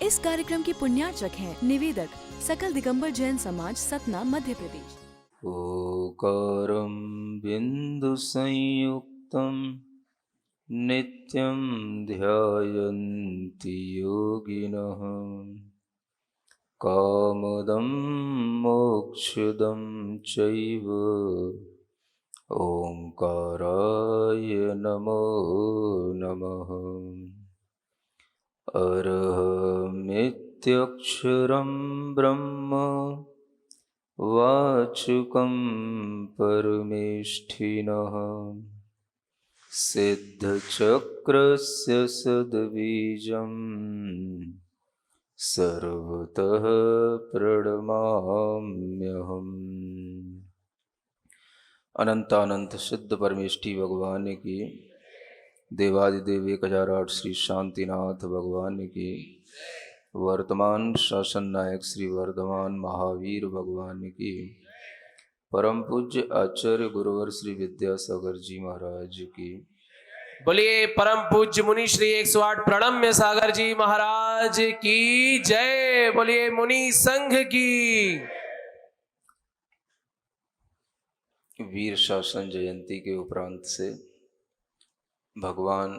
इस कार्यक्रम के पुण्यार्चक हैं निवेदक सकल दिगंबर जैन समाज, सतना, मध्य प्रदेश। ओकारं बिंदु संयुक्तं नित्यं ध्यायन्ति योगिनः कामदं मोक्षदं चैव ओंकाराय नमो नमः। अरहमित्यक्षरं ब्रह्म वाचुकं परमेष्ठिनः सिद्धचक्रस्य सद्बीजं सर्वतः प्रणमाम्यहम्। अनंतानंत सिद्ध परमेष्ठी भगवान की, देवादिदेव 1008 श्री शांतिनाथ भगवान की, वर्तमान शासन नायक श्री वर्धमान महावीर भगवान की, परम पूज्य आचार्य गुरुवर श्री विद्यासागर जी महाराज की। बोलिए परम पूज्य मुनि श्री 108 प्रणम्य सागर जी महाराज की जय। बोलिए मुनि संघ की। वीर शासन जयंती के उपरांत से भगवान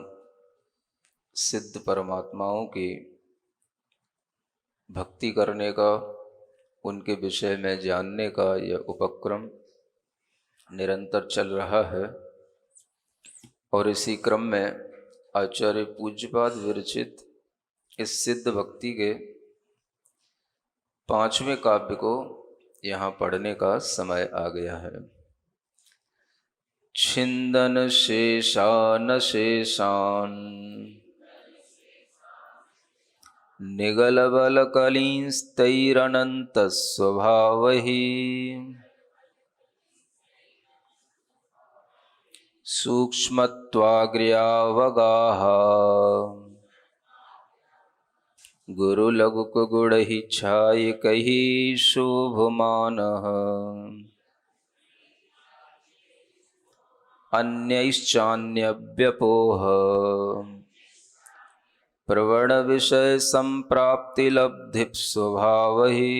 सिद्ध परमात्माओं की भक्ति करने का, उनके विषय में जानने का यह उपक्रम निरंतर चल रहा है। और इसी क्रम में आचार्य पूज्यपाद विरचित इस सिद्ध भक्ति के 5वें काव्य को यहाँ पढ़ने का समय आ गया है। छिंदन शेषान शेषान निगलबल कलींस्तैरनंत स्वभावहि सूक्ष्मत्वाग्र्यावगाः गुरुलघुक गुणहि छायकहि शोभमानः अन्यैश्चान्यव्यपोह प्रवण विषय संप्राप्ति लब्धिप स्वभावहि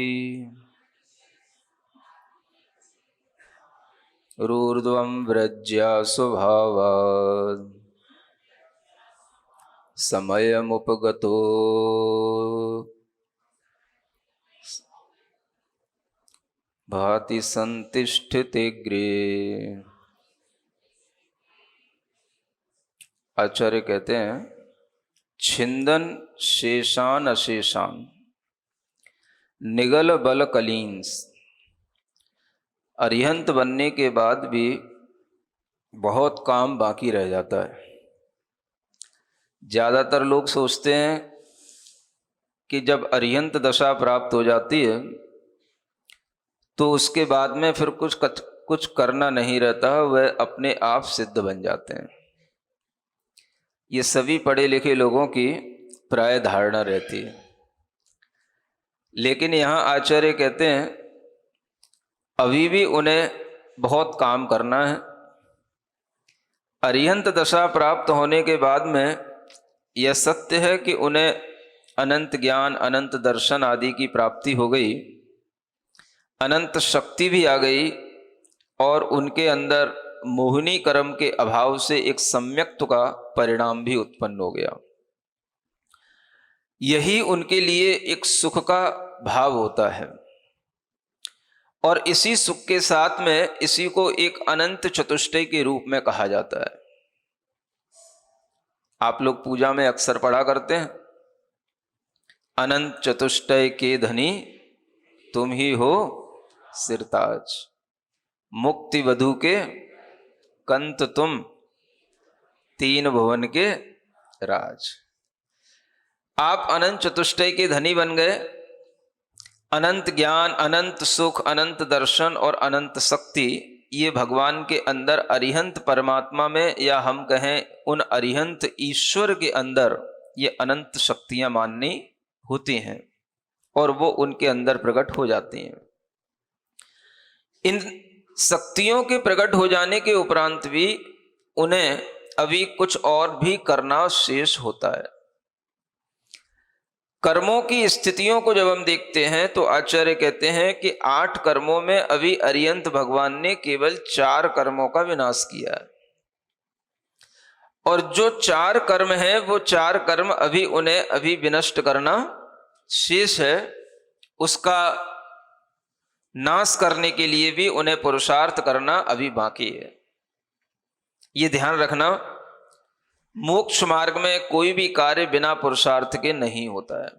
रूर्ध्वं व्रज्या स्वभावात् समयमुपगतो भाति संतिष्ठितेऽग्रे। आचार्य कहते हैं, छिंदन शेषान अशेषान निगल बल कलींस। अरिहंत बनने के बाद भी बहुत काम बाकी रह जाता है। ज़्यादातर लोग सोचते हैं कि जब अरिहंत दशा प्राप्त हो जाती है तो उसके बाद में फिर कुछ करना नहीं रहता, वह अपने आप सिद्ध बन जाते हैं। ये सभी पढ़े लिखे लोगों की प्राय धारणा रहती है। लेकिन यहाँ आचार्य कहते हैं अभी भी उन्हें बहुत काम करना है। अरिहंत दशा प्राप्त होने के बाद में यह सत्य है कि उन्हें अनंत ज्ञान, अनंत दर्शन आदि की प्राप्ति हो गई, अनंत शक्ति भी आ गई और उनके अंदर मोहिनी कर्म के अभाव से एक सम्यक्त्व का परिणाम भी उत्पन्न हो गया। यही उनके लिए एक सुख का भाव होता है और इसी सुख के साथ में इसी को एक अनंत चतुष्टय के रूप में कहा जाता है। आप लोग पूजा में अक्सर पढ़ा करते हैं, अनंत चतुष्टय के धनी तुम ही हो सिरताज, मुक्ति वधु के कंत तुम, तीन भुवन के राज। आप अनंत चतुष्टय के धनी बन गए। अनंत ज्ञान, अनंत सुख, अनंत दर्शन और अनंत शक्ति, ये भगवान के अंदर अरिहंत परमात्मा में, या हम कहें उन अरिहंत ईश्वर के अंदर ये अनंत शक्तियां माननी होती हैं और वो उनके अंदर प्रकट हो जाती हैं। इन शक्तियों के प्रकट हो जाने के उपरांत भी उन्हें अभी कुछ और भी करना शेष होता है। कर्मों की स्थितियों को जब हम देखते हैं तो आचार्य कहते हैं कि 8 कर्मों में अभी अरिहंत भगवान ने केवल 4 कर्मों का विनाश किया है, और जो 4 कर्म हैं वो 4 कर्म अभी उन्हें अभी विनष्ट करना शेष है। उसका नाश करने के लिए भी उन्हें पुरुषार्थ करना अभी बाकी है। ये ध्यान रखना, मोक्ष मार्ग में कोई भी कार्य बिना पुरुषार्थ के नहीं होता है।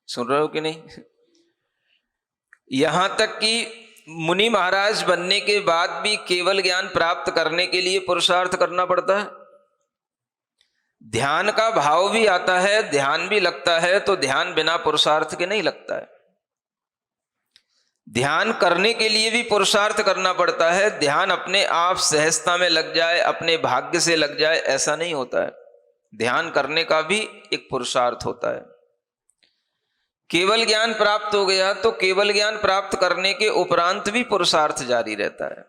सुन रहे हो कि नहीं? यहां तक कि मुनि महाराज बनने के बाद भी केवल ज्ञान प्राप्त करने के लिए पुरुषार्थ करना पड़ता है। ध्यान का भाव भी आता है, ध्यान भी लगता है, तो ध्यान बिना पुरुषार्थ के नहीं लगता है। ध्यान करने के लिए भी पुरुषार्थ करना पड़ता है। ध्यान अपने आप सहजता में लग जाए, अपने भाग्य से लग जाए, ऐसा नहीं होता है। ध्यान करने का भी एक पुरुषार्थ होता है। केवल ज्ञान प्राप्त हो गया तो केवल ज्ञान प्राप्त करने के उपरांत भी पुरुषार्थ जारी रहता है।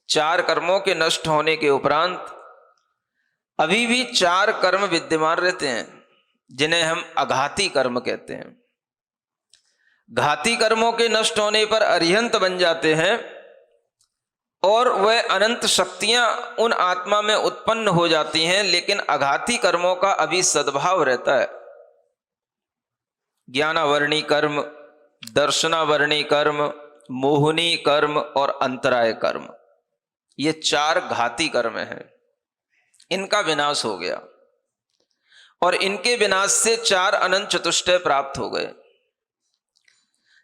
4 कर्मों के नष्ट होने के उपरांत अभी भी 4 कर्म विद्यमान रहते हैं, जिन्हें हम अघाती कर्म कहते हैं। घाती कर्मों के नष्ट होने पर अरिहंत बन जाते हैं और वह अनंत शक्तियां उन आत्मा में उत्पन्न हो जाती हैं, लेकिन अघाती कर्मों का अभी सद्भाव रहता है। ज्ञानावर्णी कर्म, दर्शनावर्णी कर्म, मोहनी कर्म और अंतराय कर्म, ये 4 घाती कर्म हैं। इनका विनाश हो गया और इनके विनाश से 4 अनंत चतुष्टय प्राप्त हो गए,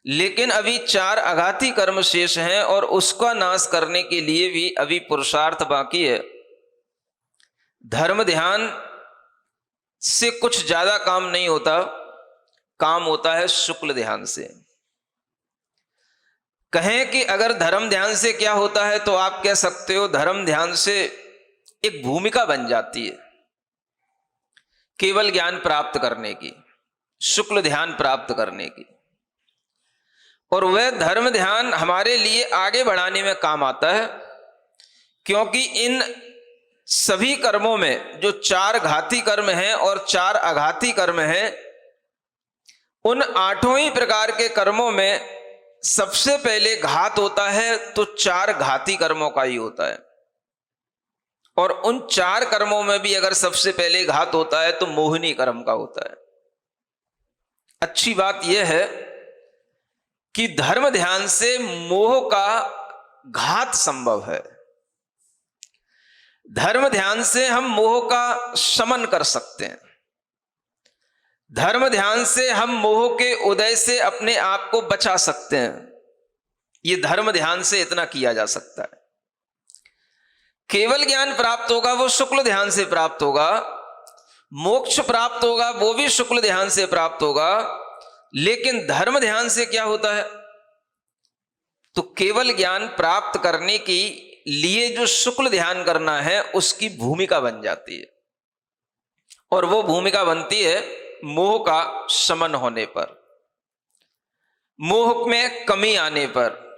लेकिन अभी 4 अघाती कर्म शेष हैं और उसका नाश करने के लिए भी अभी पुरुषार्थ बाकी है। धर्म ध्यान से कुछ ज्यादा काम नहीं होता, काम होता है शुक्ल ध्यान से। कहें कि अगर धर्म ध्यान से क्या होता है तो आप कह सकते हो धर्म ध्यान से एक भूमिका बन जाती है केवल ज्ञान प्राप्त करने की, शुक्ल ध्यान प्राप्त करने की, और वह धर्म ध्यान हमारे लिए आगे बढ़ाने में काम आता है। क्योंकि इन सभी कर्मों में जो 4 घाती कर्म हैं और 4 अघाती कर्म हैं, उन 8 ही प्रकार के कर्मों में सबसे पहले घात होता है तो 4 घाती कर्मों का ही होता है, और उन 4 कर्मों में भी अगर सबसे पहले घात होता है तो मोहिनी कर्म का होता है। अच्छी बात यह है कि धर्म ध्यान से मोह का घात संभव है। धर्म ध्यान से हम मोह का शमन कर सकते हैं। धर्म ध्यान से हम मोह के उदय से अपने आप को बचा सकते हैं। यह धर्म ध्यान से इतना किया जा सकता है। केवल ज्ञान प्राप्त होगा वो शुक्ल ध्यान से प्राप्त होगा, मोक्ष प्राप्त होगा वो भी शुक्ल ध्यान से प्राप्त होगा, लेकिन धर्म ध्यान से क्या होता है? तो केवल ज्ञान प्राप्त करने के लिए जो शुक्ल ध्यान करना है उसकी भूमिका बन जाती है, और वो भूमिका बनती है मोह का शमन होने पर, मोह में कमी आने पर।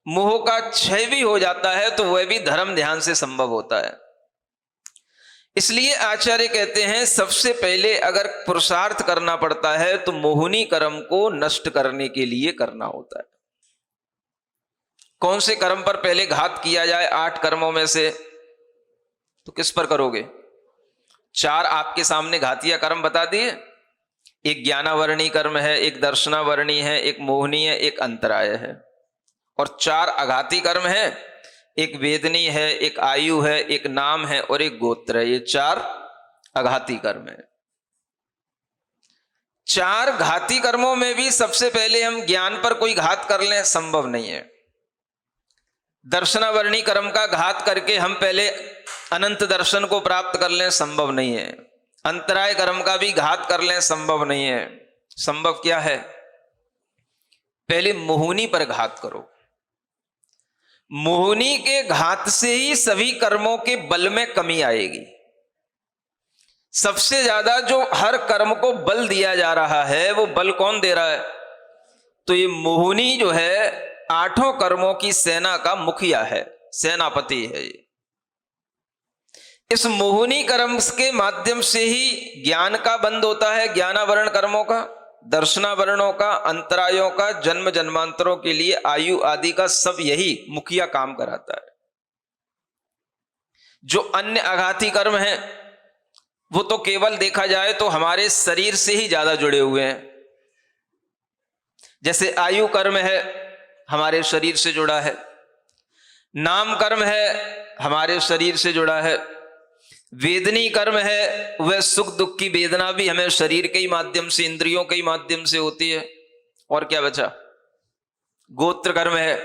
मोह का क्षय भी हो जाता है तो वह भी धर्म ध्यान से संभव होता है। इसलिए आचार्य कहते हैं सबसे पहले अगर पुरुषार्थ करना पड़ता है तो मोहिनी कर्म को नष्ट करने के लिए करना होता है। कौन से कर्म पर पहले घात किया जाए 8 कर्मों में से? तो किस पर करोगे? 4 आपके सामने घातिया कर्म बता दिए। एक ज्ञानावर्णी कर्म है, एक दर्शनावर्णी है, एक मोहिनी है, एक अंतराय है, और 4 अघाती कर्म है। एक वेदनी है, एक आयु है, एक नाम है और एक गोत्र है। ये 4 अघाती कर्म है। 4 घाती कर्मों में भी सबसे पहले हम ज्ञान पर कोई घात कर लें, संभव नहीं है। दर्शनावर्णी कर्म का घात करके हम पहले अनंत दर्शन को प्राप्त कर लें, संभव नहीं है। अंतराय कर्म का भी घात कर लें, संभव नहीं है। संभव क्या है? पहले मोहिनी पर घात करो। मोहिनी के घात से ही सभी कर्मों के बल में कमी आएगी। सबसे ज्यादा जो हर कर्म को बल दिया जा रहा है वो बल कौन दे रहा है? तो ये मोहिनी जो है 8 कर्मों की सेना का मुखिया है, सेनापति है। इस मोहिनी कर्म के माध्यम से ही ज्ञान का बंद होता है, ज्ञानावरण कर्मों का, दर्शनावरणों का, अंतरायों का, जन्म जन्मांतरों के लिए आयु आदि का सब यही मुखिया काम कराता है। जो अन्य आघाती कर्म हैं वो तो केवल देखा जाए तो हमारे शरीर से ही ज्यादा जुड़े हुए हैं। जैसे आयु कर्म है, हमारे शरीर से जुड़ा है। नाम कर्म है, हमारे शरीर से जुड़ा है। वेदनी कर्म है, वह सुख दुख की वेदना भी हमें शरीर के ही माध्यम से, इंद्रियों के ही माध्यम से होती है। और क्या बचा? गोत्र कर्म है,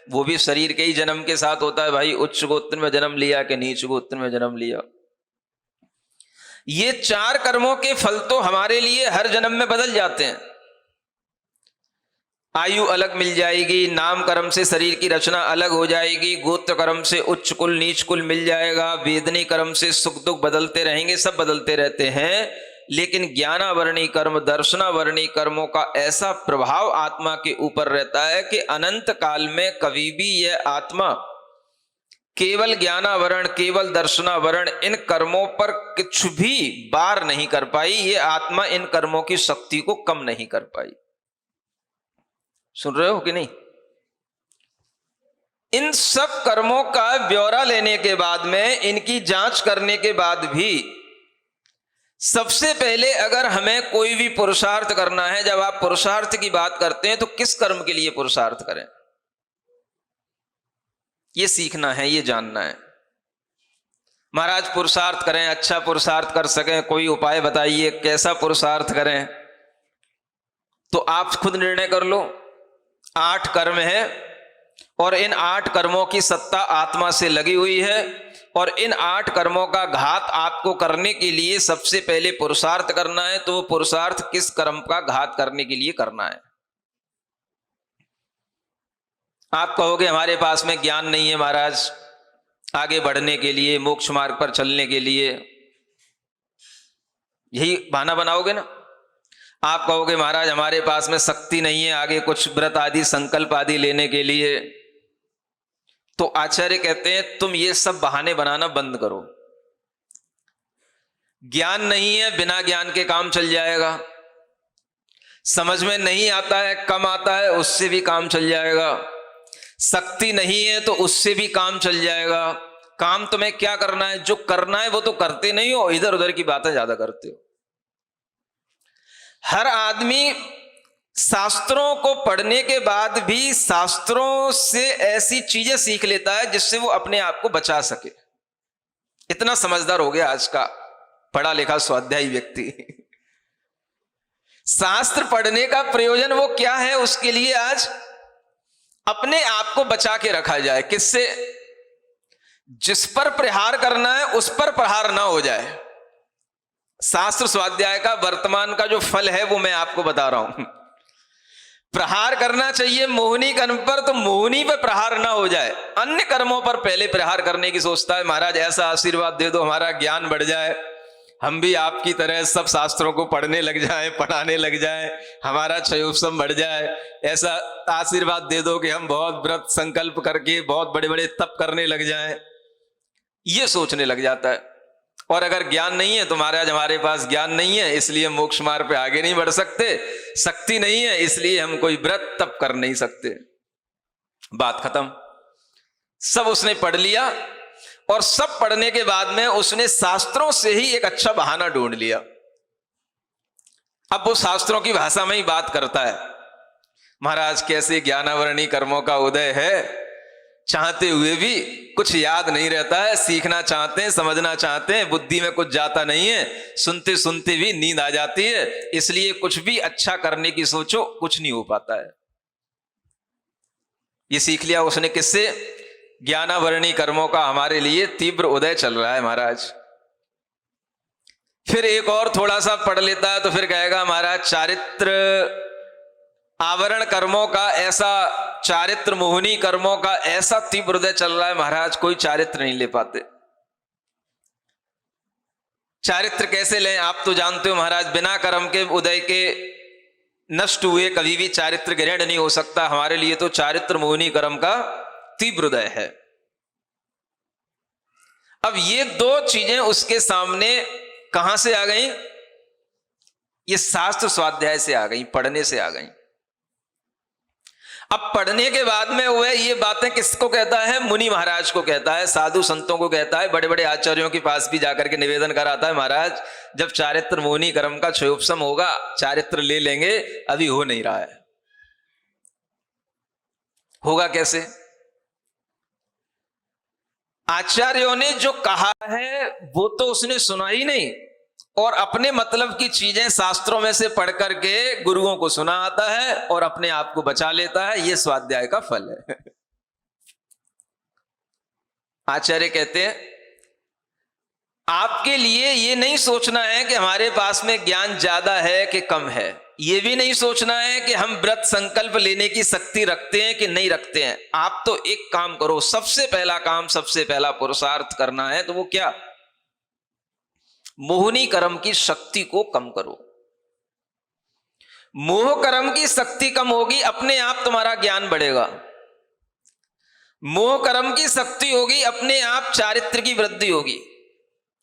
वो भी शरीर के ही जन्म के साथ होता है। भाई उच्च गोत्र में जन्म लिया कि नीच गोत्र में जन्म लिया। ये चार कर्मों के फल तो हमारे लिए हर जन्म में बदल जाते हैं। आयु अलग मिल जाएगी, नाम कर्म से शरीर की रचना अलग हो जाएगी, गोत्र कर्म से उच्च कुल नीच कुल मिल जाएगा, वेदनी कर्म से सुख दुख बदलते रहेंगे, सब बदलते रहते हैं। लेकिन ज्ञानावरणी कर्म, दर्शनावरणी कर्मों का ऐसा प्रभाव आत्मा के ऊपर रहता है कि अनंत काल में कभी भी यह आत्मा केवल ज्ञानावरण, केवल दर्शनावरण इन कर्मों पर कुछ भी बार नहीं कर पाई। ये आत्मा इन कर्मों की शक्ति को कम नहीं कर पाई। सुन रहे हो कि नहीं? इन सब कर्मों का ब्यौरा लेने के बाद में, इनकी जांच करने के बाद भी, सबसे पहले अगर हमें कोई भी पुरुषार्थ करना है, जब आप पुरुषार्थ की बात करते हैं तो किस कर्म के लिए पुरुषार्थ करें, ये सीखना है, ये जानना है। महाराज पुरुषार्थ करें, अच्छा पुरुषार्थ कर सकें, कोई उपाय बताइए कैसा पुरुषार्थ करें। तो आप खुद निर्णय कर लो। 8 कर्म है और इन 8 कर्मों की सत्ता आत्मा से लगी हुई है, और इन 8 कर्मों का घात आपको करने के लिए सबसे पहले पुरुषार्थ करना है। तो वो पुरुषार्थ किस कर्म का घात करने के लिए करना है? आप कहोगे हमारे पास में ज्ञान नहीं है महाराज आगे बढ़ने के लिए, मोक्ष मार्ग पर चलने के लिए, यही बहाना बनाओगे ना। आप कहोगे महाराज हमारे पास में शक्ति नहीं है आगे कुछ व्रत आदि संकल्प आदि लेने के लिए। तो आचार्य कहते हैं तुम ये सब बहाने बनाना बंद करो। ज्ञान नहीं है, बिना ज्ञान के काम चल जाएगा। समझ में नहीं आता है, कम आता है, उससे भी काम चल जाएगा। शक्ति नहीं है तो उससे भी काम चल जाएगा। काम तुम्हें क्या करना है? जो करना है वो तो करते नहीं हो, इधर उधर की बातें ज्यादा करते हो। हर आदमी शास्त्रों को पढ़ने के बाद भी शास्त्रों से ऐसी चीजें सीख लेता है जिससे वो अपने आप को बचा सके। इतना समझदार हो गया आज का पढ़ा लिखा स्वाध्यायी व्यक्ति। शास्त्र पढ़ने का प्रयोजन वो क्या है? उसके लिए आज अपने आप को बचा के रखा जाए। किससे? जिस पर प्रहार करना है उस पर प्रहार ना हो जाए। शास्त्र स्वाध्याय का वर्तमान का जो फल है वो मैं आपको बता रहा हूं। प्रहार करना चाहिए मोहिनी कर्म पर, तो मोहिनी पर प्रहार ना हो जाए। अन्य कर्मों पर पहले प्रहार करने की सोचता है। महाराज ऐसा आशीर्वाद दे दो हमारा ज्ञान बढ़ जाए, हम भी आपकी तरह सब शास्त्रों को पढ़ने लग जाएं, पढ़ाने लग जाएं, हमारा क्षयोपशम बढ़ जाए। ऐसा आशीर्वाद दे दो कि हम बहुत व्रत संकल्प करके बहुत बड़े बड़े तप करने लग जाएं। ये सोचने लग जाता है। और अगर ज्ञान नहीं है तो महाराज हमारे पास ज्ञान नहीं है इसलिए मोक्ष मार्ग पे आगे नहीं बढ़ सकते, शक्ति नहीं है इसलिए हम कोई व्रत तप कर नहीं सकते। बात खत्म। सब उसने पढ़ लिया और सब पढ़ने के बाद में उसने शास्त्रों से ही एक अच्छा बहाना ढूंढ लिया। अब वो शास्त्रों की भाषा में ही बात करता है। महाराज कैसे ज्ञानावरणी कर्मों का उदय है, चाहते हुए भी कुछ याद नहीं रहता है, सीखना चाहते हैं, समझना चाहते हैं, बुद्धि में कुछ जाता नहीं है, सुनते सुनते भी नींद आ जाती है, इसलिए कुछ भी अच्छा करने की सोचो कुछ नहीं हो पाता है। ये सीख लिया उसने किससे? ज्ञानावरणी कर्मों का हमारे लिए तीव्र उदय चल रहा है महाराज। फिर एक और थोड़ा सा पढ़ लेता है तो फिर कहेगा महाराज चारित्र आवरण कर्मों का ऐसा, चारित्र मोहिनी कर्मों का ऐसा तीव्र उदय चल रहा है महाराज, कोई चारित्र नहीं ले पाते। चारित्र कैसे लें? आप तो जानते हो महाराज बिना कर्म के उदय के नष्ट हुए कभी भी चारित्र ग्रहण नहीं हो सकता। हमारे लिए तो चारित्र मोहिनी कर्म का तीव्र उदय है। अब ये दो चीजें उसके सामने कहां से आ गई? ये शास्त्र स्वाध्याय से आ गई, पढ़ने से आ गई। अब पढ़ने के बाद में वह ये बातें किसको कहता है? मुनि महाराज को कहता है, साधु संतों को कहता है, बड़े बड़े आचार्यों के पास भी जाकर के निवेदन कराता है, महाराज जब चारित्र मोहिनी कर्म का क्षयोपशम होगा, चारित्र ले लेंगे, अभी हो नहीं रहा है। होगा कैसे? आचार्यों ने जो कहा है वो तो उसने सुना ही नहीं, और अपने मतलब की चीजें शास्त्रों में से पढ़ करके गुरुओं को सुना आता है और अपने आप को बचा लेता है। यह स्वाध्याय का फल है। आचार्य कहते हैं आपके लिए यह नहीं सोचना है कि हमारे पास में ज्ञान ज्यादा है कि कम है, यह भी नहीं सोचना है कि हम व्रत संकल्प लेने की शक्ति रखते हैं कि नहीं रखते हैं। आप तो एक काम करो, सबसे पहला काम, सबसे पहला पुरुषार्थ करना है तो वो क्या? मोहिनी कर्म की शक्ति को कम करो। मोह कर्म की शक्ति कम होगी, अपने आप तुम्हारा ज्ञान बढ़ेगा। मोह कर्म की शक्ति होगी, अपने आप चारित्र की वृद्धि होगी,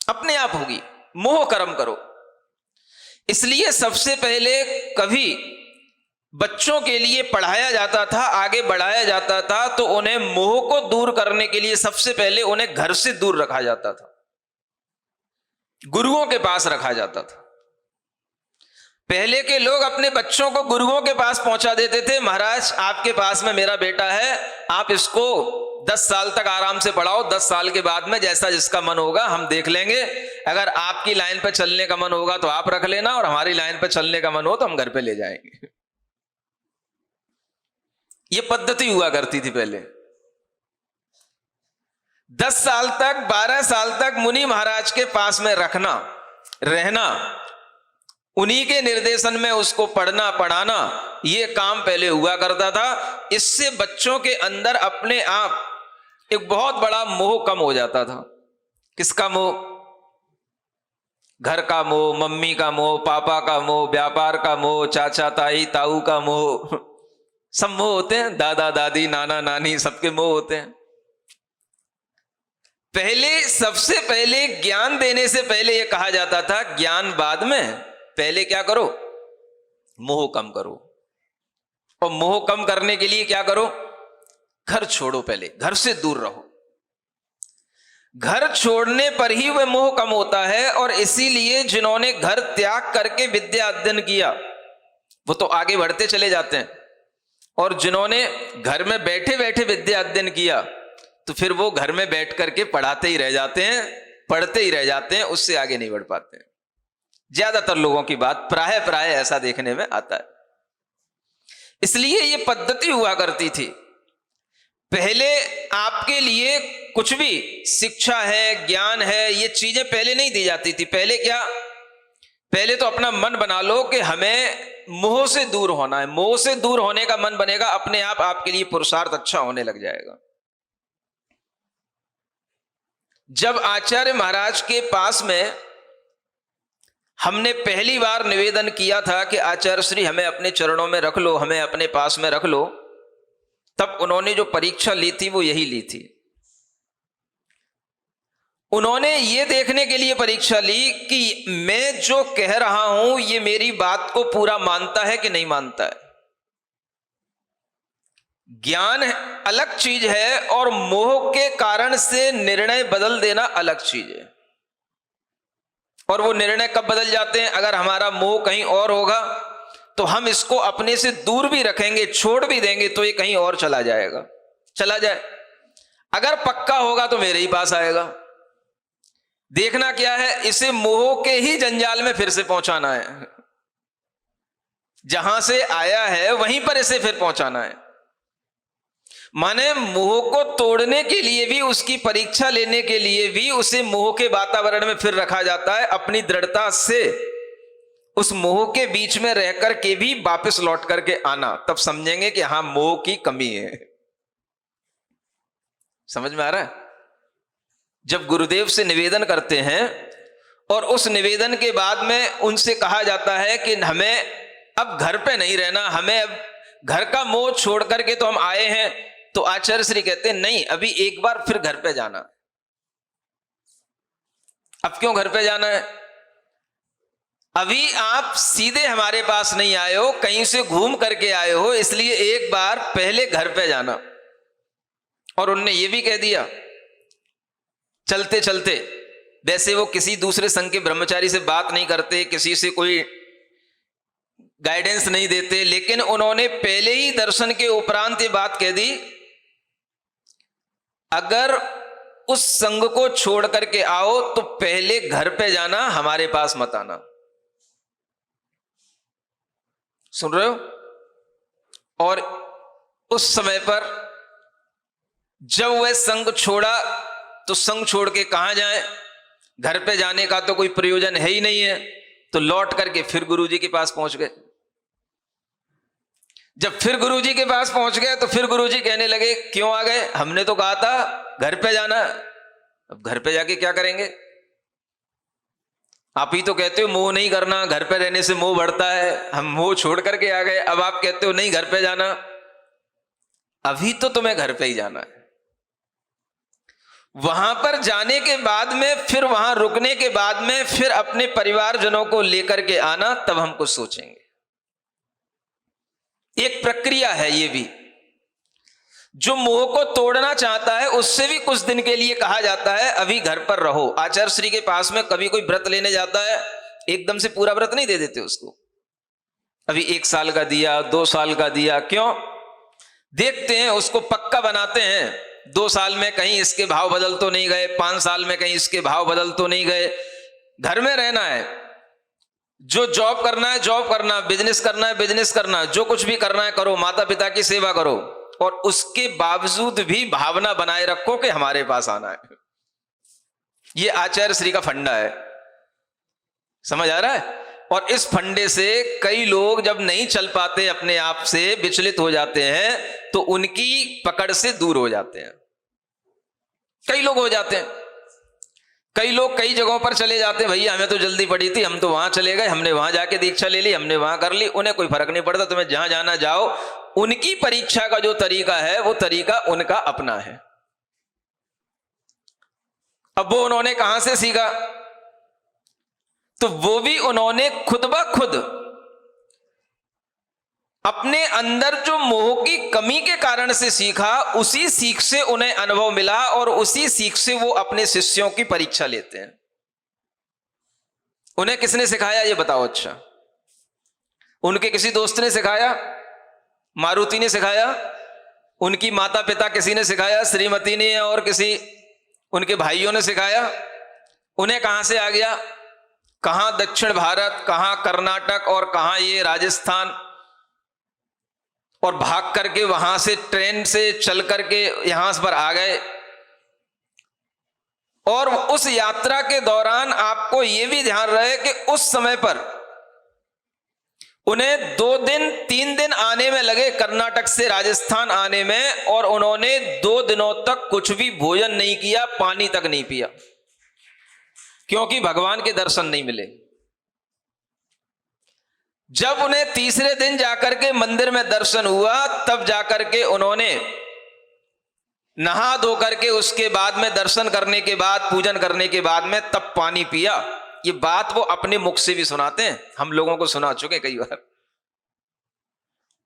अपने आप होगी। मोह कर्म करो। इसलिए सबसे पहले कभी बच्चों के लिए पढ़ाया जाता था, आगे बढ़ाया जाता था, तो उन्हें मोह को दूर करने के लिए सबसे पहले उन्हें घर से दूर रखा जाता था, गुरुओं के पास रखा जाता था। पहले के लोग अपने बच्चों को गुरुओं के पास पहुंचा देते थे, महाराज आपके पास में मेरा बेटा है, आप इसको 10 साल तक आराम से पढ़ाओ, 10 साल के बाद में जैसा जिसका मन होगा हम देख लेंगे, अगर आपकी लाइन पर चलने का मन होगा तो आप रख लेना, और हमारी लाइन पर चलने का मन हो तो हम घर पे ले जाएंगे। यह पद्धति हुआ करती थी पहले। 10 साल तक, 12 साल तक मुनि महाराज के पास में रखना, रहना, उन्हीं के निर्देशन में उसको पढ़ना पढ़ाना, यह काम पहले हुआ करता था। इससे बच्चों के अंदर अपने आप एक बहुत बड़ा मोह कम हो जाता था। किसका मोह? घर का मोह, मम्मी का मोह, पापा का मोह, व्यापार का मोह, चाचा ताई ताऊ का मोह, सब मोह होते हैं, दादा दादी नाना नानी सबके मोह होते हैं। पहले, सबसे पहले ज्ञान देने से पहले यह कहा जाता था ज्ञान बाद में, पहले क्या करो? मोह कम करो। और मोह कम करने के लिए क्या करो? घर छोड़ो, पहले घर से दूर रहो। घर छोड़ने पर ही वह मोह कम होता है, और इसीलिए जिन्होंने घर त्याग करके विद्या अध्ययन किया वो तो आगे बढ़ते चले जाते हैं, और जिन्होंने घर में बैठे बैठे विद्या अध्ययन किया तो फिर वो घर में बैठ करके पढ़ाते ही रह जाते हैं, पढ़ते ही रह जाते हैं, उससे आगे नहीं बढ़ पाते हैं। ज्यादातर लोगों की बात प्राय ऐसा देखने में आता है। इसलिए ये पद्धति हुआ करती थी। पहले आपके लिए कुछ भी शिक्षा है, ज्ञान है, ये चीजें पहले नहीं दी जाती थी। पहले क्या? पहले तो अपना मन बना लो कि हमें मोह से दूर होना है। मोह से दूर होने का मन बनेगा, अपने आप आपके लिए पुरुषार्थ अच्छा होने लग जाएगा। जब आचार्य महाराज के पास में हमने पहली बार निवेदन किया था कि आचार्य श्री हमें अपने चरणों में रख लो, हमें अपने पास में रख लो, तब उन्होंने जो परीक्षा ली थी वो यही ली थी। उन्होंने ये देखने के लिए परीक्षा ली कि मैं जो कह रहा हूं ये मेरी बात को पूरा मानता है कि नहीं मानता है। ज्ञान अलग चीज है और मोह के कारण से निर्णय बदल देना अलग चीज है। और वो निर्णय कब बदल जाते हैं? अगर हमारा मोह कहीं और होगा तो हम इसको अपने से दूर भी रखेंगे, छोड़ भी देंगे तो ये कहीं और चला जाएगा, चला जाए। अगर पक्का होगा तो मेरे ही पास आएगा। देखना क्या है, इसे मोह के ही जंजाल में फिर से पहुंचाना है। जहां से आया है वहीं पर इसे फिर पहुंचाना है। माने मोह को तोड़ने के लिए भी, उसकी परीक्षा लेने के लिए भी उसे मोह के वातावरण में फिर रखा जाता है। अपनी दृढ़ता से उस मोह के बीच में रहकर के भी वापस लौट करके आना, तब समझेंगे कि हां मोह की कमी है। समझ में आ रहा है? जब गुरुदेव से निवेदन करते हैं और उस निवेदन के बाद में उनसे कहा जाता है कि हमें अब घर पे नहीं रहना, हमें अब घर का मोह छोड़ करके तो हम आए हैं, तो आचार्य श्री कहते हैं नहीं, अभी एक बार फिर घर पे जाना। अब क्यों घर पे जाना है? अभी आप सीधे हमारे पास नहीं आए हो, कहीं से घूम करके आए हो, इसलिए एक बार पहले घर पे जाना। और उनने ये भी कह दिया चलते चलते, वैसे वो किसी दूसरे संघ के ब्रह्मचारी से बात नहीं करते, किसी से कोई गाइडेंस नहीं देते, लेकिन उन्होंने पहले ही दर्शन के उपरांत ये बात कह दी, अगर उस संघ को छोड़ करके आओ तो पहले घर पे जाना, हमारे पास मत आना। सुन रहे हो? और उस समय पर जब वह संघ छोड़ा तो संघ छोड़ के कहां जाए? घर पे जाने का तो कोई प्रयोजन है ही नहीं है, तो लौट करके फिर गुरुजी के पास पहुंच गए। जब फिर गुरुजी के पास पहुंच गए तो फिर गुरुजी कहने लगे क्यों आ गए? हमने तो कहा था घर पे जाना। अब घर पे जाके क्या करेंगे? आप ही तो कहते हो मोह नहीं करना, घर पे रहने से मोह बढ़ता है, हम मोह छोड़ करके आ गए। अब आप कहते हो नहीं घर पे जाना। अभी तो तुम्हें घर पे ही जाना है। वहां पर जाने के बाद में, फिर वहां रुकने के बाद में, फिर अपने परिवारजनों को लेकर के आना, तब हम कुछ सोचेंगे। एक प्रक्रिया है ये भी। जो मोह को तोड़ना चाहता है उससे भी कुछ दिन के लिए कहा जाता है अभी घर पर रहो। आचार्य श्री के पास में कभी कोई व्रत लेने जाता है, एकदम से पूरा व्रत नहीं दे देते उसको। अभी 1 साल का दिया, 2 साल का दिया, क्यों? देखते हैं, उसको पक्का बनाते हैं। 2 साल में कहीं इसके भाव बदल तो नहीं गए, 5 साल में कहीं इसके भाव बदल तो नहीं गए। घर में रहना है, जो जॉब करना है जॉब करना, बिजनेस करना है बिजनेस करना, जो कुछ भी करना है करो, माता पिता की सेवा करो, और उसके बावजूद भी भावना बनाए रखो कि हमारे पास आना है। ये आचार्य श्री का फंडा है। समझ आ रहा है? और इस फंडे से कई लोग जब नहीं चल पाते, अपने आप से विचलित हो जाते हैं, तो उनकी पकड़ से दूर हो जाते हैं। कई लोग हो जाते हैं, कई लोग कई जगहों पर चले जाते हैं। भैया हमें तो जल्दी पड़ी थी, हम तो वहां चले गए, हमने वहां जाके दीक्षा ले ली, हमने वहां कर ली। उन्हें कोई फर्क नहीं पड़ता, तुम्हें जहां जाना जाओ। उनकी परीक्षा का जो तरीका है वो तरीका उनका अपना है। अब वो उन्होंने कहां से सीखा? तो वो भी उन्होंने खुद ब खुद अपने अंदर जो मोह की कमी के कारण से सीखा। उसी सीख से उन्हें अनुभव मिला और उसी सीख से वो अपने शिष्यों की परीक्षा लेते हैं। उन्हें किसने सिखाया ये बताओ? अच्छा, उनके किसी दोस्त ने सिखाया? मारुति ने सिखाया? उनकी माता पिता किसी ने सिखाया? श्रीमती ने और किसी उनके भाइयों ने सिखाया? उन्हें कहां से आ गया? कहां दक्षिण भारत, कहां कर्नाटक और कहां ये राजस्थान, और भाग करके वहां से ट्रेन से चल करके यहां पर आ गए। और उस यात्रा के दौरान आपको यह भी ध्यान रहे कि उस समय पर उन्हें 2 दिन 3 दिन आने में लगे, कर्नाटक से राजस्थान आने में, और उन्होंने 2 दिनों तक कुछ भी भोजन नहीं किया, पानी तक नहीं पिया, क्योंकि भगवान के दर्शन नहीं मिले। जब उन्हें तीसरे दिन जाकर के मंदिर में दर्शन हुआ, तब जाकर के उन्होंने नहा धो करके उसके बाद में दर्शन करने के बाद, पूजन करने के बाद में तब पानी पिया। ये बात वो अपने मुख से भी सुनाते हैं, हम लोगों को सुना चुके कई बार।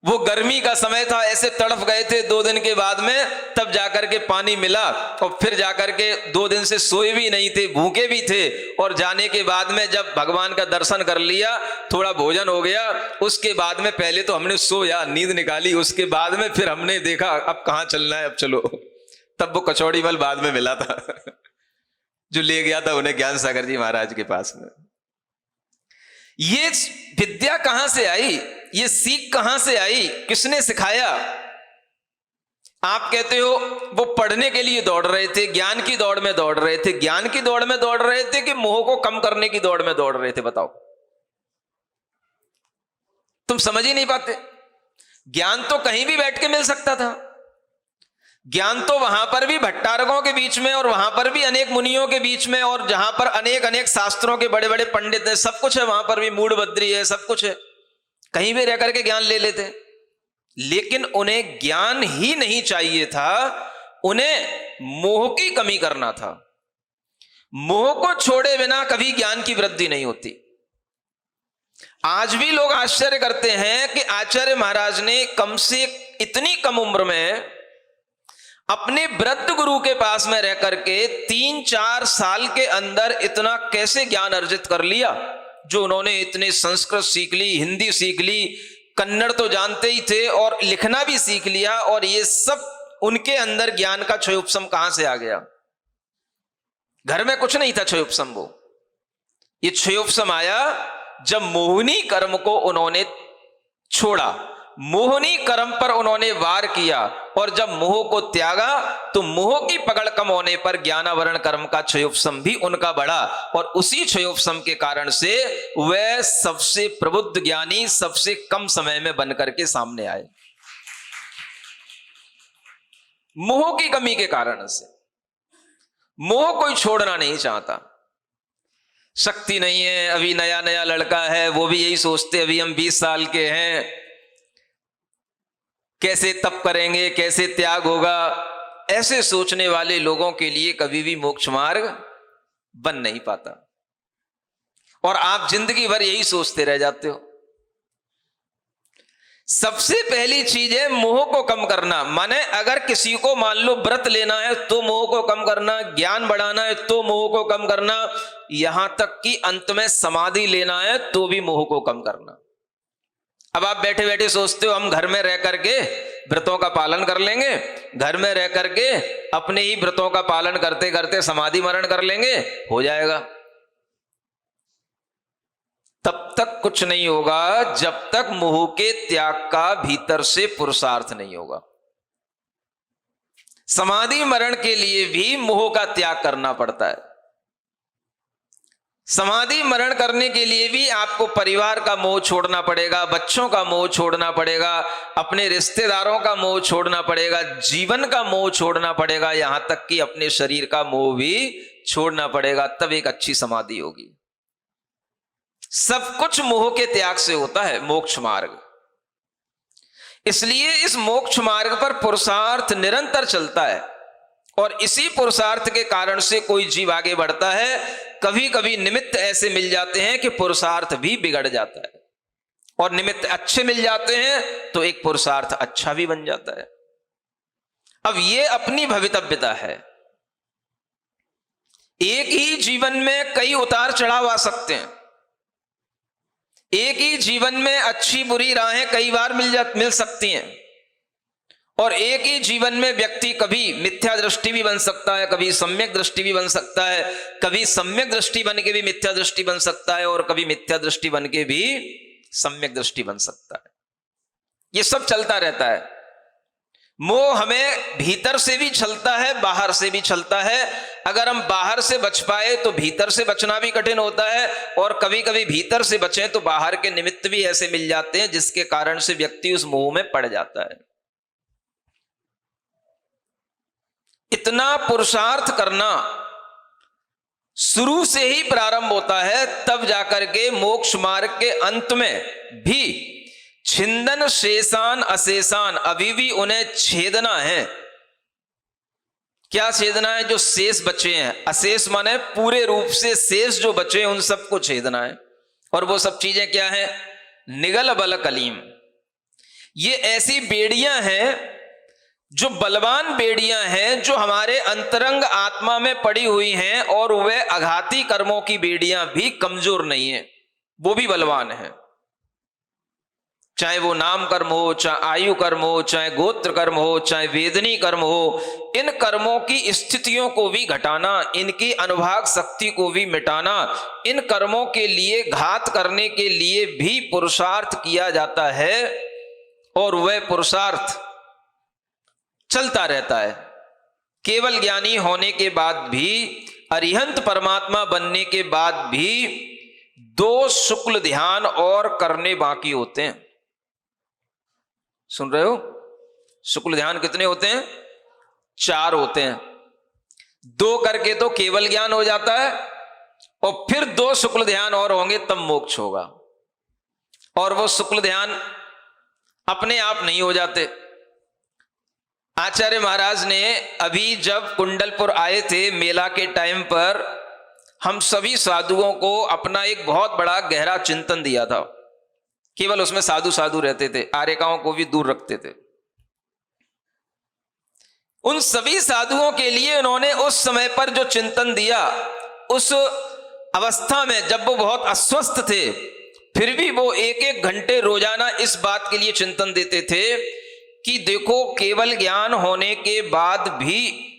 वो गर्मी का समय था, ऐसे तड़फ गए थे 2 दिन के बाद में, तब जाकर के पानी मिला। और फिर जाकर के 2 दिन से सोए भी नहीं थे, भूखे भी थे। और जाने के बाद में जब भगवान का दर्शन कर लिया, थोड़ा भोजन हो गया, उसके बाद में पहले तो हमने सोया, नींद निकाली, उसके बाद में फिर हमने देखा अब कहां चलना है, अब चलो। तब वो कचौड़ी मल बाद में मिला था जो ले गया था उन्हें ज्ञान सागर जी महाराज के पास में। ये विद्या कहां से आई? ये सीख कहां से आई? किसने सिखाया? आप कहते हो वो पढ़ने के लिए दौड़ रहे थे, ज्ञान की दौड़ में दौड़ रहे थे। ज्ञान की दौड़ में दौड़ रहे थे कि मोह को कम करने की दौड़ में दौड़ रहे थे? बताओ, तुम समझ ही नहीं पाते। ज्ञान तो कहीं भी बैठ के मिल सकता था। ज्ञान तो वहां पर भी भट्टारकों के बीच में, और वहां पर भी अनेक मुनियों के बीच में, और जहां पर अनेक अनेक शास्त्रों के बड़े बड़े पंडित हैं, सब कुछ है वहां पर भी, मूड बद्री है, सब कुछ है, कहीं भी रह करके ज्ञान ले लेते। लेकिन उन्हें ज्ञान ही नहीं चाहिए था, उन्हें मोह की कमी करना था। मोह को छोड़े बिना कभी ज्ञान की वृद्धि नहीं होती। आज भी लोग आश्चर्य करते हैं कि आचार्य महाराज ने इतनी कम उम्र में अपने वृद्ध गुरु के पास में रह करके 3-4 साल के अंदर इतना कैसे ज्ञान अर्जित कर लिया, जो उन्होंने इतने संस्कृत सीख ली, हिंदी सीख ली, कन्नड़ तो जानते ही थे और लिखना भी सीख लिया, और ये सब उनके अंदर ज्ञान का क्षयोपशम कहां से आ गया? घर में कुछ नहीं था क्षयोपशम, वो ये क्षयोपशम आया जब मोहिनी कर्म को उन्होंने छोड़ा, मोहिनी कर्म पर उन्होंने वार किया, और जब मोह को त्यागा तो मोह की पकड़ कम होने पर ज्ञानावरण कर्म का क्षयोपशम भी उनका बढ़ा, और उसी क्षयोपशम के कारण से वह सबसे प्रबुद्ध ज्ञानी सबसे कम समय में बनकर के सामने आए। मोह की कमी के कारण से। मोह कोई छोड़ना नहीं चाहता। शक्ति नहीं है, अभी नया नया लड़का है, वो भी यही सोचते अभी हम 20 साल के हैं, कैसे तप करेंगे, कैसे त्याग होगा। ऐसे सोचने वाले लोगों के लिए कभी भी मोक्ष मार्ग बन नहीं पाता, और आप जिंदगी भर यही सोचते रह जाते हो। सबसे पहली चीज है मोह को कम करना। माने अगर किसी को मान लो व्रत लेना है तो मोह को कम करना, ज्ञान बढ़ाना है तो मोह को कम करना, यहां तक कि अंत में समाधि लेना है तो भी मोह को कम करना। अब आप बैठे बैठे सोचते हो हम घर में रह करके व्रतों का पालन कर लेंगे, घर में रह करके अपने ही व्रतों का पालन करते करते समाधि मरण कर लेंगे, हो जाएगा। तब तक कुछ नहीं होगा जब तक मोह के त्याग का भीतर से पुरुषार्थ नहीं होगा। समाधि मरण के लिए भी मोह का त्याग करना पड़ता है। समाधि मरण करने के लिए भी आपको परिवार का मोह छोड़ना पड़ेगा, बच्चों का मोह छोड़ना पड़ेगा, अपने रिश्तेदारों का मोह छोड़ना पड़ेगा, जीवन का मोह छोड़ना पड़ेगा, यहां तक कि अपने शरीर का मोह भी छोड़ना पड़ेगा, तब एक अच्छी समाधि होगी। सब कुछ मोह के त्याग से होता है मोक्ष मार्ग। इसलिए इस मोक्ष मार्ग पर पुरुषार्थ निरंतर चलता है, और इसी पुरुषार्थ के कारण से कोई जीव आगे बढ़ता है। कभी कभी निमित्त ऐसे मिल जाते हैं कि पुरुषार्थ भी बिगड़ जाता है, और निमित्त अच्छे मिल जाते हैं तो एक पुरुषार्थ अच्छा भी बन जाता है। अब ये अपनी भवितव्यता है। एक ही जीवन में कई उतार चढ़ाव आ सकते हैं, एक ही जीवन में अच्छी बुरी राहें कई बार मिल सकती हैं, और एक ही जीवन में व्यक्ति कभी मिथ्या दृष्टि भी बन सकता है, कभी सम्यक दृष्टि भी बन सकता है, कभी सम्यक दृष्टि बन के भी मिथ्या दृष्टि बन सकता है, और कभी मिथ्या दृष्टि बन के भी सम्यक दृष्टि बन सकता है। ये सब चलता रहता है। मोह हमें भीतर से भी छलता है, बाहर से भी छलता है। अगर हम बाहर से बच पाए तो भीतर से बचना भी कठिन होता है, और कभी कभी भीतर से बचें तो बाहर के निमित्त भी ऐसे मिल जाते हैं जिसके कारण से व्यक्ति उस मोह में पड़ जाता है। इतना पुरुषार्थ करना शुरू से ही प्रारंभ होता है, तब जाकर के मोक्ष मार्ग के अंत में भी छिंदन शेषान अशेषान, अभी भी उन्हें छेदना है। क्या छेदना है? जो शेष बचे हैं। अशेष माने पूरे रूप से शेष जो बचे हैं उन सबको छेदना है। और वो सब चीजें क्या है? निगल बल कलीम। ये ऐसी बेड़ियां हैं जो बलवान बेड़ियां हैं, जो हमारे अंतरंग आत्मा में पड़ी हुई हैं, और वह अघाती कर्मों की बेड़ियां भी कमजोर नहीं है, वो भी बलवान है। चाहे वो नाम कर्म हो, चाहे आयु कर्म हो, चाहे गोत्र कर्म हो, चाहे वेदनी कर्म हो, इन कर्मों की स्थितियों को भी घटाना, इनकी अनुभाग शक्ति को भी मिटाना, इन कर्मों के लिए घात करने के लिए भी पुरुषार्थ किया जाता है, और वह पुरुषार्थ चलता रहता है। केवल ज्ञानी होने के बाद भी, अरिहंत परमात्मा बनने के बाद भी 2 शुक्ल ध्यान और करने बाकी होते हैं। सुन रहे हो? शुक्ल ध्यान कितने होते हैं? 4 होते हैं। 2 करके तो केवल ज्ञान हो जाता है, और फिर 2 शुक्ल ध्यान और होंगे तब मोक्ष होगा। और वो शुक्ल ध्यान अपने आप नहीं हो जाते। आचार्य महाराज ने अभी जब कुंडलपुर आए थे मेला के टाइम पर, हम सभी साधुओं को अपना एक बहुत बड़ा गहरा चिंतन दिया था। केवल उसमें साधु साधु रहते थे, आर्यकाओं को भी दूर रखते थे। उन सभी साधुओं के लिए उन्होंने उस समय पर जो चिंतन दिया, उस अवस्था में जब वो बहुत अस्वस्थ थे, फिर भी वो एक एक घंटे रोजाना इस बात के लिए चिंतन देते थे कि देखो, केवल ज्ञान होने के बाद भी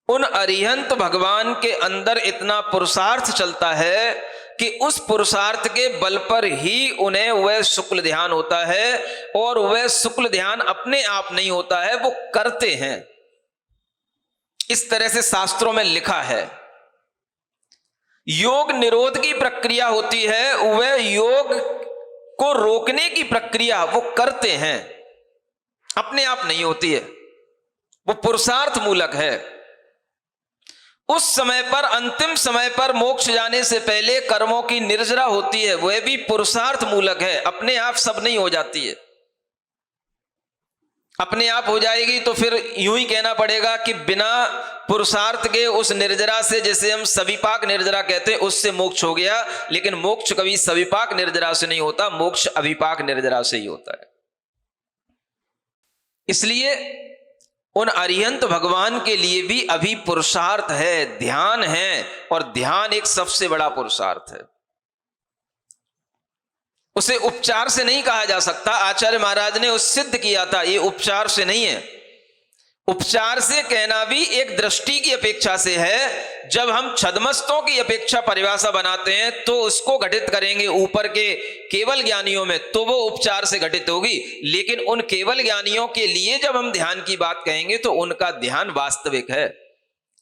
उन अरिहंत भगवान के अंदर इतना पुरुषार्थ चलता है कि उस पुरुषार्थ के बल पर ही उन्हें वह शुक्ल ध्यान होता है, और वह शुक्ल ध्यान अपने आप नहीं होता है, वो करते हैं। इस तरह से शास्त्रों में लिखा है। योग निरोध की प्रक्रिया होती है, वह योग को रोकने की प्रक्रिया वो करते हैं, अपने आप नहीं होती है, वो पुरुषार्थ मूलक है। उस समय पर, अंतिम समय पर, मोक्ष जाने से पहले कर्मों की निर्जरा होती है, वह भी पुरुषार्थ मूलक है, अपने आप सब नहीं हो जाती है। अपने आप हो जाएगी तो फिर यूं ही कहना पड़ेगा कि बिना पुरुषार्थ के उस निर्जरा से, जैसे हम सविपाक निर्जरा कहते हैं, उससे मोक्ष हो गया। लेकिन मोक्ष कभी सविपाक निर्जरा से नहीं होता, मोक्ष अभिपाक निर्जरा से ही होता है। इसलिए उन अरिहंत भगवान के लिए भी अभी पुरुषार्थ है, ध्यान है, और ध्यान एक सबसे बड़ा पुरुषार्थ है। उसे उपचार से नहीं कहा जा सकता। आचार्य महाराज ने उस सिद्ध किया था, ये उपचार से नहीं है। उपचार से कहना भी एक दृष्टि की अपेक्षा से है। जब हम छद्मस्तों की अपेक्षा परिभाषा बनाते हैं तो उसको घटित करेंगे ऊपर के केवल ज्ञानियों में, तो वो उपचार से घटित होगी। लेकिन उन केवल ज्ञानियों के लिए जब हम ध्यान की बात कहेंगे तो उनका ध्यान वास्तविक है,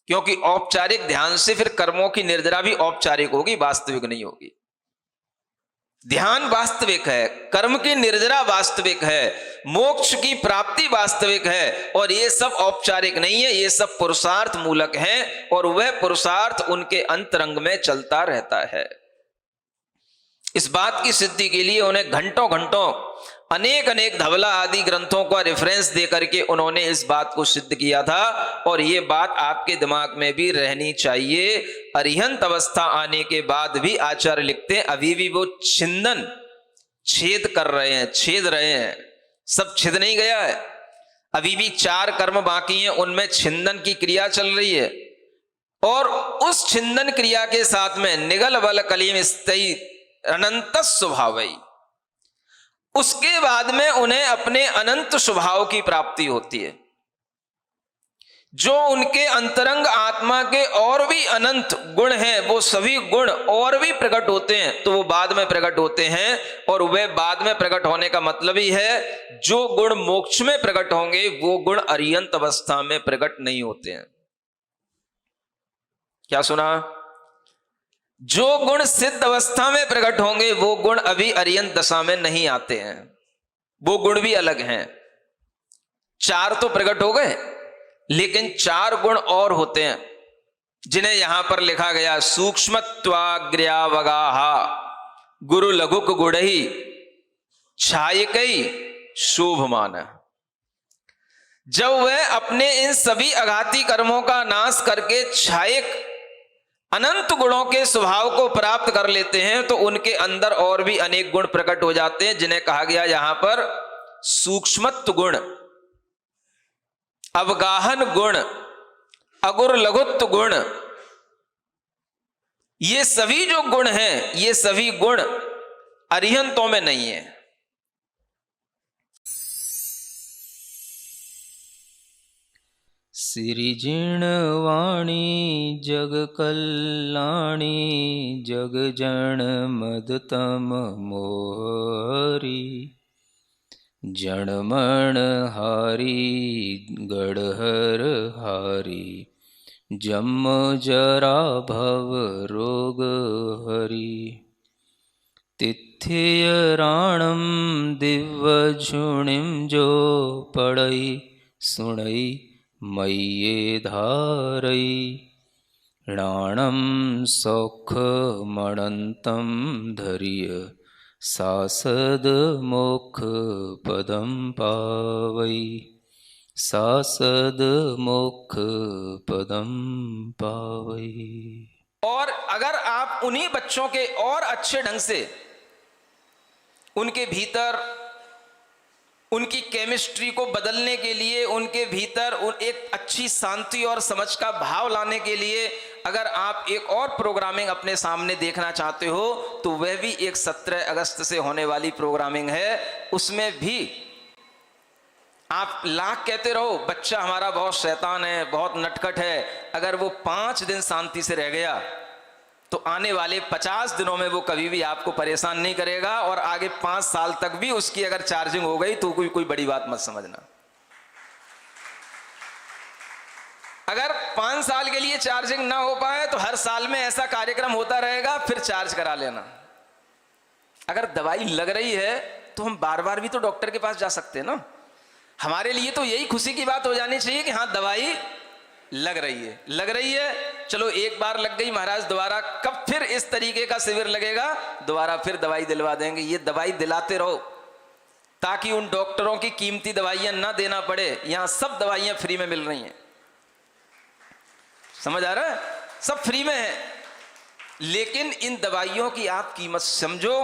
क्योंकि औपचारिक ध्यान से फिर कर्मों की निर्जरा भी औपचारिक होगी, वास्तविक नहीं होगी। ध्यान वास्तविक है, कर्म की निर्जरा वास्तविक है, मोक्ष की प्राप्ति वास्तविक है, और ये सब औपचारिक नहीं है, ये सब पुरुषार्थ मूलक हैं, और वह पुरुषार्थ उनके अंतरंग में चलता रहता है। इस बात की सिद्धि के लिए उन्हें घंटों घंटों अनेक अनेक धवला आदि ग्रंथों का रेफरेंस दे करके उन्होंने इस बात को सिद्ध किया था, और ये बात आपके दिमाग में भी रहनी चाहिए। अरिहंत अवस्था आने के बाद भी आचार्य लिखते हैं अभी भी वो छिंदन छेद कर रहे हैं, छेद रहे हैं, सब छिद नहीं गया है, अभी भी 4 कर्म बाकी हैं, उनमें छिंदन की क्रिया चल रही है। और उस छिंदन क्रिया के साथ में निगल बल कलिम स्थयी अनंत स्वभावई, उसके बाद में उन्हें अपने अनंत स्वभाव की प्राप्ति होती है। जो उनके अंतरंग आत्मा के और भी अनंत गुण हैं, वो सभी गुण और भी प्रकट होते हैं, तो वो बाद में प्रकट होते हैं। और वे बाद में प्रकट होने का मतलब ही है, जो गुण मोक्ष में प्रकट होंगे वो गुण अरिहंत अवस्था में प्रकट नहीं होते हैं। क्या सुना? जो गुण सिद्ध अवस्था में प्रकट होंगे वो गुण अभी अरिहंत दशा में नहीं आते हैं, वो गुण भी अलग हैं। 4 तो प्रकट हो गए, लेकिन 4 गुण और होते हैं, जिन्हें यहां पर लिखा गया सूक्ष्मत्वाग्र्यावगाहा गुरु लघुक गुड़ही छायकई शोभमान। जब वह अपने इन सभी अघाती कर्मों का नाश करके छायक अनंत गुणों के स्वभाव को प्राप्त कर लेते हैं, तो उनके अंदर और भी अनेक गुण प्रकट हो जाते हैं, जिन्हें कहा गया यहां पर सूक्ष्मत्व गुण, अवगाहन गुण, अगुर लघुत्व गुण। ये सभी जो गुण हैं, ये सभी गुण अरिहंतों में नहीं है। सिरिजिणवाणी जग कल्याणी जग जन मदतम मोहरी जणमण हारी गढ़हर हारी जम जरा भव रोग हरी तिथ्य राणम दिव्य झुणिम जो पड़ई सुणई मय्ये धारई राणम सौख मणंतम धर्य सासद मोक्ष पदम पावई सासद मोक्ष पदम पावई। और अगर आप उन्हीं बच्चों के और अच्छे ढंग से उनके भीतर उनकी केमिस्ट्री को बदलने के लिए, उनके भीतर एक अच्छी शांति और समझ का भाव लाने के लिए अगर आप एक और प्रोग्रामिंग अपने सामने देखना चाहते हो तो वह भी एक 17 अगस्त से होने वाली प्रोग्रामिंग है। उसमें भी आप लाख कहते रहो बच्चा हमारा बहुत शैतान है, बहुत नटखट है, अगर वो 5 दिन शांति से रह गया तो आने वाले 50 दिनों में वो कभी भी आपको परेशान नहीं करेगा, और आगे 5 साल तक भी उसकी अगर चार्जिंग हो गई तो कोई बड़ी बात मत समझना। अगर 5 साल के लिए चार्जिंग ना हो पाए तो हर साल में ऐसा कार्यक्रम होता रहेगा, फिर चार्ज करा लेना। अगर दवाई लग रही है तो हम बार बार भी तो डॉक्टर के पास जा सकते हैं ना। हमारे लिए तो यही खुशी की बात हो जानी चाहिए कि हाँ दवाई लग रही है, चलो एक बार लग गई महाराज, दोबारा कब फिर इस तरीके का शिविर लगेगा, दोबारा फिर दवाई दिलवा देंगे। ये दवाई दिलाते रहो ताकि उन डॉक्टरों की कीमती दवाइयां ना देना पड़े। यहां सब दवाइयां फ्री में मिल रही हैं, समझ आ रहा है, सब फ्री में है। लेकिन इन दवाइयों की आप कीमत समझो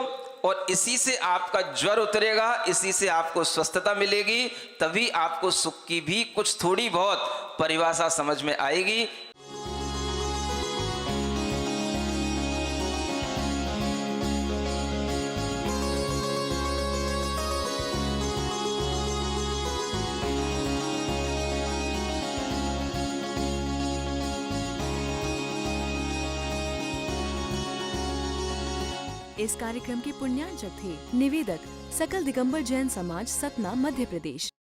और इसी से आपका ज्वर उतरेगा, इसी से आपको स्वस्थता मिलेगी, तभी आपको सुख की भी कुछ थोड़ी बहुत परिभाषा समझ में आएगी। इस कार्यक्रम के पुण्यार्चक थे निवेदक सकल दिगंबर जैन समाज, सतना, मध्य प्रदेश।